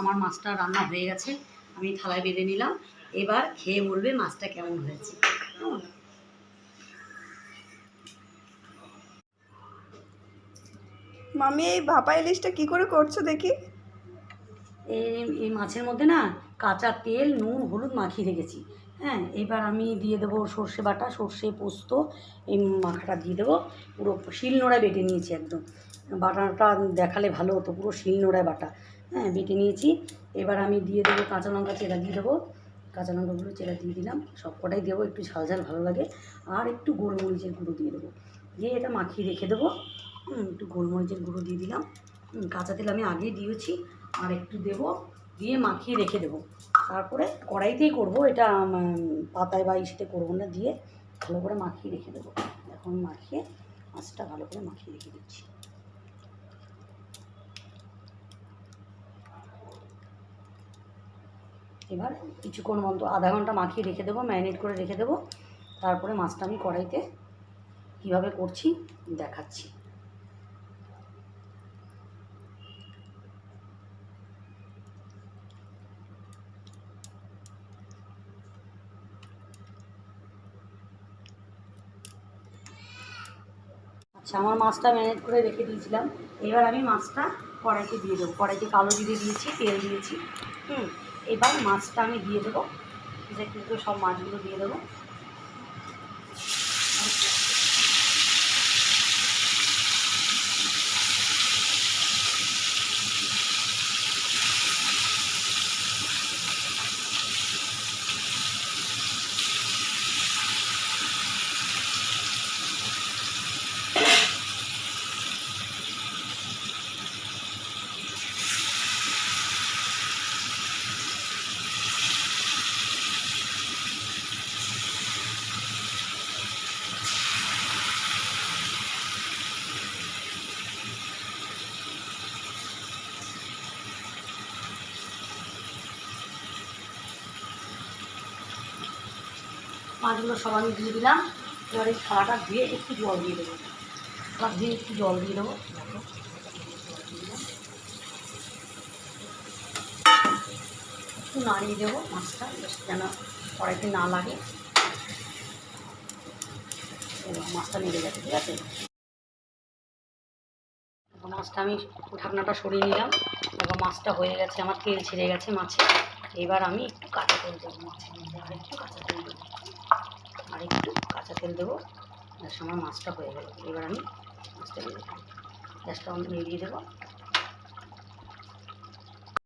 আমার মাছটা রান্না হয়ে গেছে, আমি থালায় বেঁধে নিলাম। এবার খেয়ে বলবে মাছটা কেমন হয়েছে। মামি এই ভাপা ইলিশটা কি করে করছো দেখি? এই মাছের মধ্যে না কাঁচা তেল, নুন, হলুদ মাখিয়ে রেখেছি। হ্যাঁ, এবার আমি দিয়ে দেবো সর্ষে বাটা, সর্ষে পোস্ত, এই মাখাটা দিয়ে দেবো। পুরো শিলনোড়ায় বেটে নিয়েছি একদম। বাটাটা দেখালে ভালো হতো, পুরো শিলনোড়ায় বাটা। হ্যাঁ, বেটে নিয়েছি। এবার আমি দিয়ে দেবো কাঁচা লঙ্কা চেরা দিয়ে দেবো। কাঁচা লঙ্কাগুলো চেরা দিয়ে দিলাম, সব কটাই দেবো, একটু ঝাল ঝাল ভালো লাগে। আর একটু গোলমরিচের গুঁড়ো দিয়ে দেবো, দিয়ে এটা মাখিয়ে রেখে দেবো। একটু গোলমরিচের গুঁড়ো দিয়ে দিলাম। কাঁচা তেল আমি আগেই দিয়েছি, আর একটু দেবো, দিয়ে মাখিয়ে রেখে দেবো। তারপরে কড়াইতেই করবো এটা, পাতায় বা ইসতে করবো না, দিয়ে ভালো করে মাখিয়ে রেখে দেবো। এখন মাখিয়ে মাছটা ভালো করে মাখিয়ে রেখে দিচ্ছি। এবার কিছুক্ষণ মতো আধা ঘন্টা মাখিয়ে রেখে দেবো, ম্যারিনেট করে রেখে দেবো। তারপরে মাছটা আমি কড়াইতে কীভাবে করছি দেখাচ্ছি। আচ্ছা, আমার মাছটা ম্যারিনেট করে রেখে দিয়েছিলাম। এবার আমি মাছটা কড়াইতে দিয়ে দেবো। কড়াইতে কালো জিরে দিয়েছি, তেল দিয়েছি। এবার মাছটা আমি দিয়ে দেবো, কিন্তু সব মাছগুলো দিয়ে দেবো। মাছগুলো সব আমি দিয়ে দিলাম। এবার এই থালাটা ধুয়ে একটু জল দিয়ে দেবো, থালা ধুয়ে একটু জল দিয়ে দেবো। একটু নাড়িয়ে দেবো মাছটা, যেন কড়াইতে না লাগে। মাছটা নেড়ে গেছে, ঠিক আছে। মাছটা আমি ঢাকনাটা সরিয়ে নিলাম। এবার মাছটা হয়ে গেছে, আমার তেল ছেড়ে গেছে মাছে। এবার আমি একটু কাঁচা তেল দেবো মাছের মধ্যে, আর একটু কাঁচা তেল দেবো, আর একটু কাঁচা তেল দেবো। আমার মাছটা হয়ে গেল। এবার আমি মাছটা দিয়ে দেবো, গ্যাসটা নিভিয়ে দেবো।